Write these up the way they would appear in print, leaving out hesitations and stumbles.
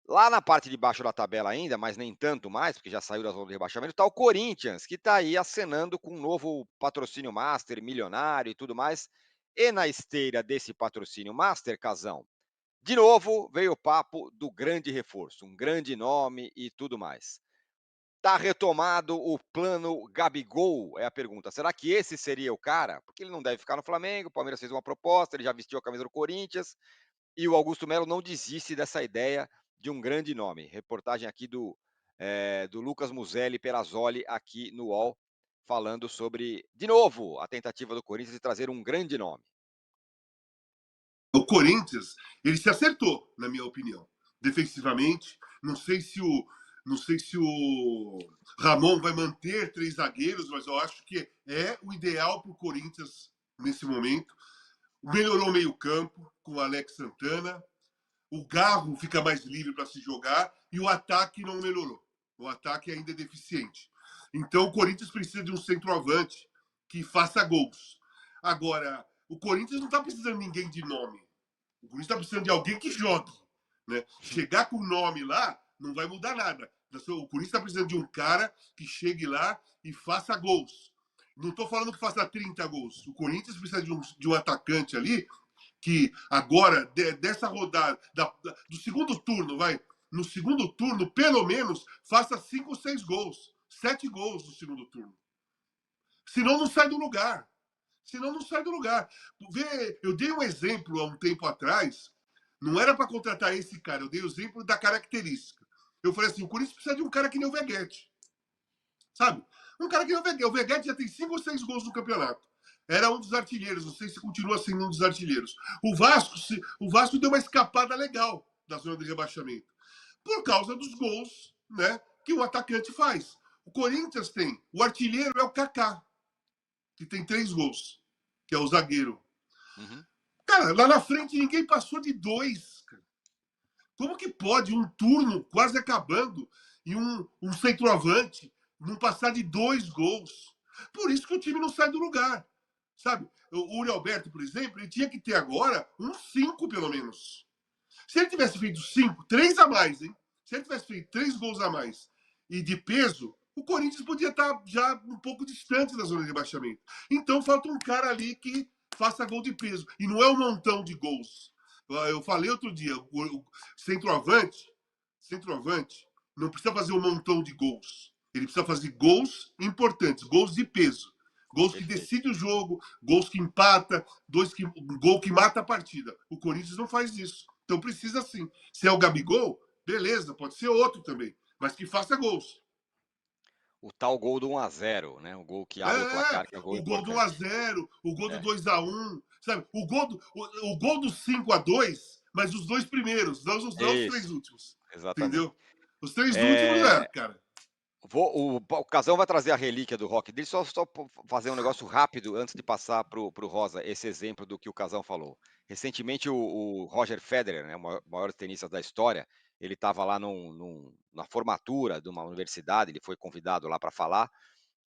Lá na parte de baixo da tabela ainda, mas nem tanto mais, porque já saiu da zona de rebaixamento, está o Corinthians, que está aí acenando com um novo patrocínio master, milionário e tudo mais. E na esteira desse patrocínio master, Casão, de novo veio o papo do grande reforço, um grande nome e tudo mais. Está retomado o plano Gabigol? É a pergunta. Será que esse seria o cara? Porque ele não deve ficar no Flamengo, o Palmeiras fez uma proposta, ele já vestiu a camisa do Corinthians, e o Augusto Melo não desiste dessa ideia de um grande nome. Reportagem aqui do Lucas Muselli Perazzoli, aqui no UOL, falando sobre, de novo, a tentativa do Corinthians de trazer um grande nome. O Corinthians, ele se acertou, na minha opinião. Defensivamente, não sei se o Ramon vai manter três zagueiros, mas eu acho que é o ideal para o Corinthians nesse momento. Melhorou o meio-campo com o Alex Santana. O Garro fica mais livre para se jogar e o ataque não melhorou. O ataque ainda é deficiente. Então o Corinthians precisa de um centroavante que faça gols. Agora, o Corinthians não está precisando de ninguém de nome. O Corinthians está precisando de alguém que jogue. Né? Chegar com o nome lá não vai mudar nada. O Corinthians está precisando de um cara que chegue lá e faça gols. Não estou falando que faça 30 gols. O Corinthians precisa de um atacante ali que agora, dessa rodada, do segundo turno, vai, no segundo turno, pelo menos, faça 5 ou 6 gols. 7 gols no segundo turno. Senão não sai do lugar. Senão não sai do lugar. Eu dei um exemplo há um tempo atrás, não era para contratar esse cara, eu dei o exemplo da característica. Eu falei assim, o Corinthians precisa de um cara que nem o Veguete. Sabe? Um cara que nem o Veguete. O Veguete já tem 5 ou 6 gols no campeonato. Era um dos artilheiros, não sei se continua sendo um dos artilheiros. O Vasco deu uma escapada legal da zona de rebaixamento. Por causa dos gols, né, que o atacante faz. O Corinthians tem, o artilheiro é o Kaká, que tem 3 gols, que é o zagueiro. Uhum. Cara, lá na frente ninguém passou de 2. Como que pode um turno quase acabando e um centroavante não passar de 2 gols? Por isso que o time não sai do lugar. Sabe? O Uri Alberto, por exemplo, ele tinha que ter agora uns 5 pelo menos. Se ele tivesse feito 5, 3 a mais, hein? Se ele tivesse feito 3 gols a mais e de peso, o Corinthians podia estar já um pouco distante da zona de rebaixamento. Então falta um cara ali que faça gol de peso. E não é um montão de gols. Eu falei outro dia, o centroavante não precisa fazer um montão de gols. Ele precisa fazer gols importantes, gols de peso. Gols que Perfeito. decidem o jogo, gols que empata, gol que mata a partida. O Corinthians não faz isso. Então precisa sim. Se é o Gabigol, beleza, pode ser outro também. Mas que faça gols. O tal gol do 1-0, né? O gol que abre o É, placar, que é o gol o gol do 1 a importante. 0 o gol do É, 2-1, sabe? O gol do 5-2, mas os dois primeiros, não os três isso, últimos. exatamente. Entendeu? Os três últimos, É, cara. o Casão vai trazer a relíquia do rock dele, só fazer um negócio rápido antes de passar pro Rosa, esse exemplo do que o Casão falou. Recentemente, o Roger Federer, né, o maior tenista da história, ele estava lá na formatura de uma universidade, ele foi convidado lá para falar,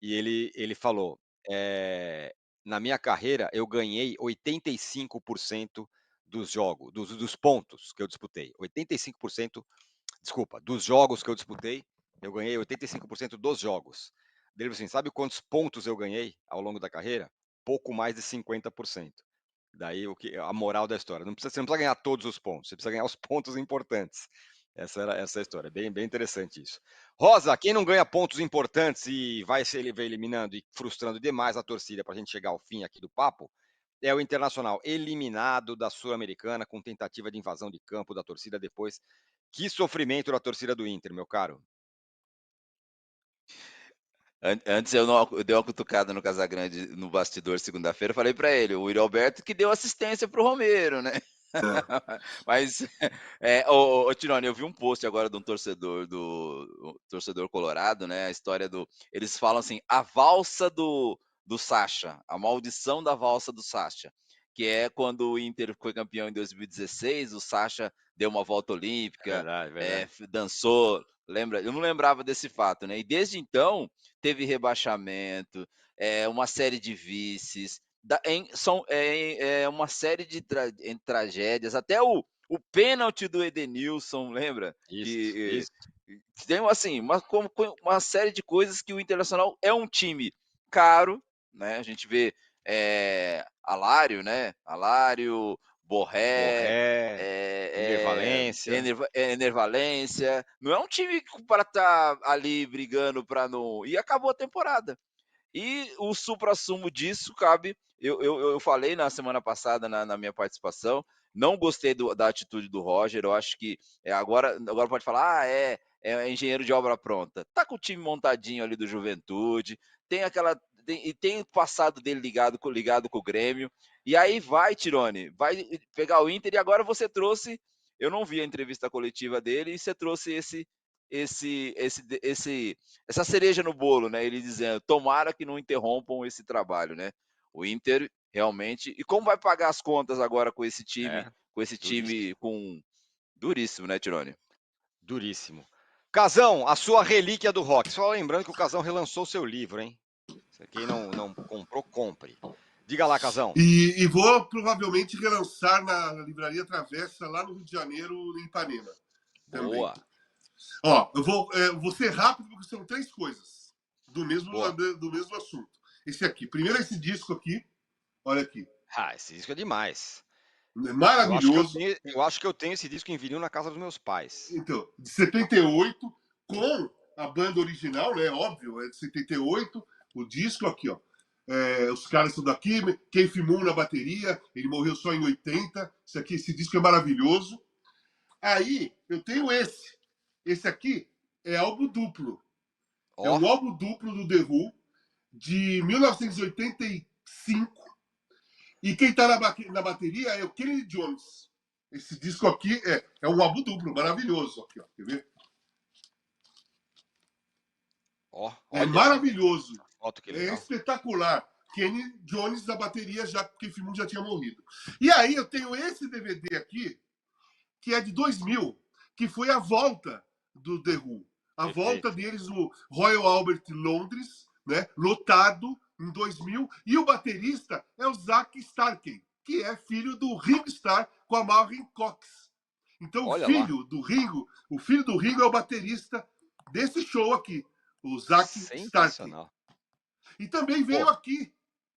e ele falou: eh, "Na minha carreira, eu ganhei 85% dos jogos, dos pontos que eu disputei. 85%, desculpa, dos jogos que eu disputei, eu ganhei 85% dos jogos. Ele falou assim: sabe quantos pontos eu ganhei ao longo da carreira? Pouco mais de 50%. Daí a moral da história. Você não precisa ganhar todos os pontos, você precisa ganhar os pontos importantes. Essa é a história. Bem interessante isso. Rosa, quem não ganha pontos importantes e vai se eliminando e frustrando demais a torcida para a gente chegar ao fim aqui do papo, é o Internacional, eliminado da Sul-Americana com tentativa de invasão de campo da torcida depois. Que sofrimento da torcida do Inter, meu caro. Antes eu dei uma cutucada no Casagrande no bastidor segunda-feira, falei para ele, o Yuri Alberto que deu assistência para o Romero, né? É. Mas, ô Tirone, eu vi um post agora de um torcedor colorado, né, a história eles falam assim, a valsa do Sacha, a maldição da valsa do Sacha, que é quando o Inter foi campeão em 2016, o Sacha deu uma volta É olímpica, verdade, verdade. dançou, lembra? Eu não lembrava desse fato, né? E desde então teve rebaixamento, uma série de vices, uma série de tragédias, até O pênalti do Edenilson, lembra? Isso, Que isso. tem, assim, uma série de coisas que o Internacional é um time caro, né, a gente vê, Alário, né, Alário, Borré, Borré, Ender Valencia. Ener Valencia, não é um time para estar ali brigando para não, e acabou a temporada. E o suprassumo disso cabe, eu falei na semana passada na minha participação, não gostei da atitude do Roger, eu acho que, agora pode falar: "Ah, é engenheiro de obra pronta". Tá com o time montadinho ali do Juventude, tem aquela tem o passado dele ligado com o Grêmio, e aí vai, Tirone, vai pegar o Inter, e agora você trouxe, eu não vi a entrevista coletiva dele, e você trouxe essa cereja no bolo, né? Ele dizendo: tomara que não interrompam esse trabalho, né? O Inter realmente. E como vai pagar as contas agora É, com esse duríssimo, time com duríssimo, né, Tirone? duríssimo. Casão, a sua relíquia do rock. Só lembrando que o Casão relançou seu livro, hein? Se quem não comprou, compre. Diga lá, Casão. E vou provavelmente relançar na Livraria Travessa, lá no Rio de Janeiro, em Ipanema, também. Boa, Ó, vou ser rápido, porque são três coisas boa. do mesmo assunto. Esse aqui. Primeiro, esse disco aqui. Olha aqui. Ah, esse disco é demais. É maravilhoso. Eu acho que eu tenho esse disco em vinil na casa dos meus pais. Então, de 78, com a banda original, né? Óbvio, é de 78. O disco aqui, ó. Os caras são daqui, Keith Moon na bateria, ele morreu só em 80. Esse disco é maravilhoso. Aí eu tenho esse. Esse aqui é álbum duplo. É Ó, um álbum duplo do The Who, de 1985. E quem está na bateria é o Kenny Jones. Esse disco aqui é um álbum duplo, maravilhoso. Aqui, ó. Quer ver? ó, É olha essa maravilhoso. foto que É legal. espetacular. Kenny Jones na bateria, já porque o filme já tinha morrido. E aí eu tenho esse DVD aqui, que é de 2000, que foi a volta do The Who. A volta Perfeito. deles no Royal Albert Londres, né, lotado em 2000, e o baterista é o Zack Starkey, que é filho do Ringo Starr com a Maureen Cox. Então Olha lá, o filho do Ringo é o baterista desse show aqui, o Zack Starkey. sensacional. E também veio Pô, aqui,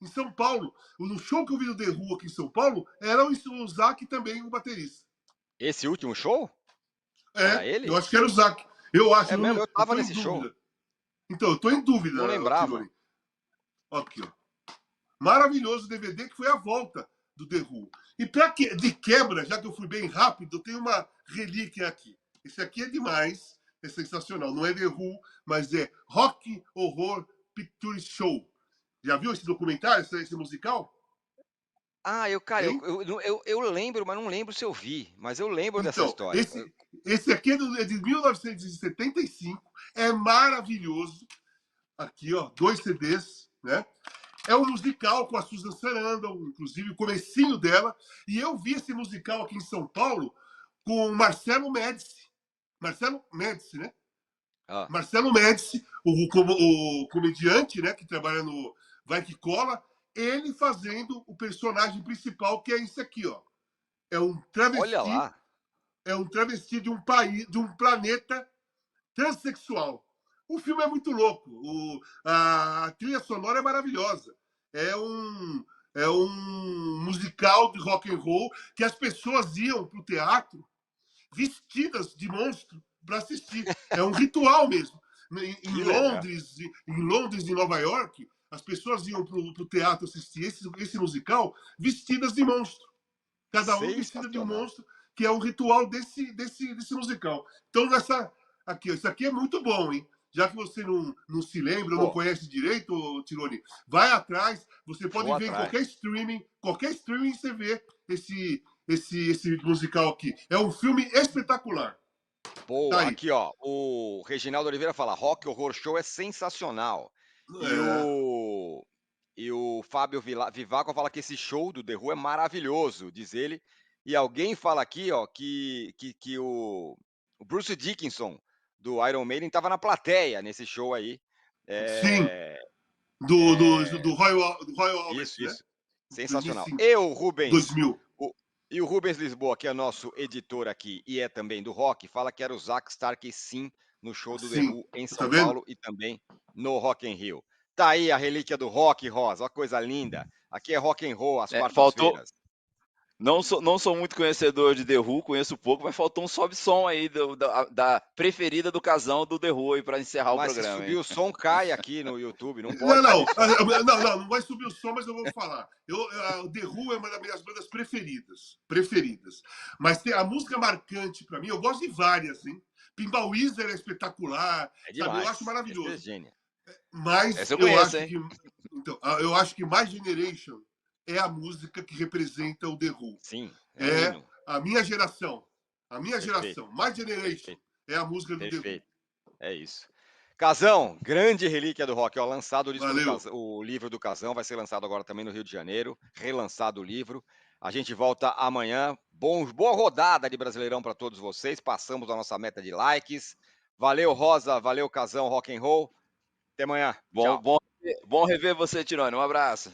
em São Paulo. No show que eu vi do The Who aqui em São Paulo, era o Zack também, o baterista. esse último show era Eu ele? acho que era o Zac. Eu acho, É mesmo, eu eu tava tô em nesse show. dúvida. Então, eu tô em Não dúvida, lembrava. Tironi. Aqui, ó. Maravilhoso DVD que foi a volta do The Who. E de quebra, já que eu fui bem rápido, eu tenho uma relíquia aqui. Esse aqui é demais, é sensacional. Não é The Who, mas é Rock Horror Picture Show. Já viu esse documentário, esse musical? Ah, cara, Hein? eu lembro, mas não lembro se eu vi. Mas eu lembro dessa Então, história. esse aqui é de 1975, é maravilhoso. Aqui, ó, 2 CDs, né? É um musical com a Susan Sarandon, inclusive o comecinho dela. E eu vi esse musical aqui em São Paulo com o Marcelo Médici. Marcelo Médici, né? Ah, Marcelo Médici, o comediante, né? Que trabalha no Vai Que Cola. Ele fazendo o personagem principal, que é esse aqui, ó. É um olha travesti, lá. é um travesti de um país, de um planeta transexual. O filme é muito louco. A trilha sonora é maravilhosa. É um, é um musical de rock and roll que as pessoas iam para o teatro vestidas de monstro para assistir. É um ritual mesmo. Que legal. Em Londres e Nova York, as pessoas iam para o teatro assistir esse musical vestidas de monstro. Cada um vestido de um Sensacional. monstro, que é um ritual desse musical. Então, isso aqui é muito bom, hein? Já que você não se lembra, não Pô, conhece direito, Tironi, vai atrás. Você pode vou ver em atrás. qualquer streaming você vê esse musical aqui. É um filme espetacular. Tá Boa. aí. Aqui, ó. O Reginaldo Oliveira fala: Rock Horror Show é sensacional. E É, o Fábio Vivaco fala que esse show do The Who é maravilhoso, diz ele. E alguém fala aqui, ó, que o Bruce Dickinson do Iron Maiden estava na plateia nesse show aí. sim, É, do é, Royal Albert, isso, né? isso. Sensacional. 2005, Eu, Rubens, 2000. E o Rubens Lisboa, que é nosso editor aqui e é também do rock, fala que era o Zack Stark sim no show do The Sim. Who em Tá São vendo? Paulo e também no Rock in Rio. Tá aí a relíquia do rock, Rosa, uma coisa linda. Aqui é rock and roll às Faltou. quartas-feiras. Não sou muito conhecedor de The Who, conheço pouco, mas faltou um sobe-som aí da preferida do casão do The Who aí para encerrar o Mas se programa, subir hein? o som, cai aqui no YouTube, não Não, pode não, deixar. não vai subir o som, mas eu vou falar. O The Who é uma das minhas bandas preferidas. Mas tem a música marcante para mim, eu gosto de várias, hein? Pinball Wizard é espetacular, É sabe? Eu acho demais. Esse é maravilhoso. gênio. Mas Essa eu conheço, hein? eu acho que My Generation é a música que representa o The Who. Sim, é um É hino. a minha geração. A minha Perfeito, geração. My Generation perfeito, é a música do The Who. perfeito. É isso. Casão, grande relíquia do rock. Ó, lançado o disco do Valeu. Casão, o livro do Casão, vai ser lançado agora também no Rio de Janeiro. Relançado o livro. A gente volta amanhã. Boa rodada de Brasileirão para todos vocês. Passamos a nossa meta de likes. Valeu, Rosa. Valeu, Casão Rock and Roll. Até amanhã. Bom, Tchau. bom, bom rever você, Tirone. Um abraço.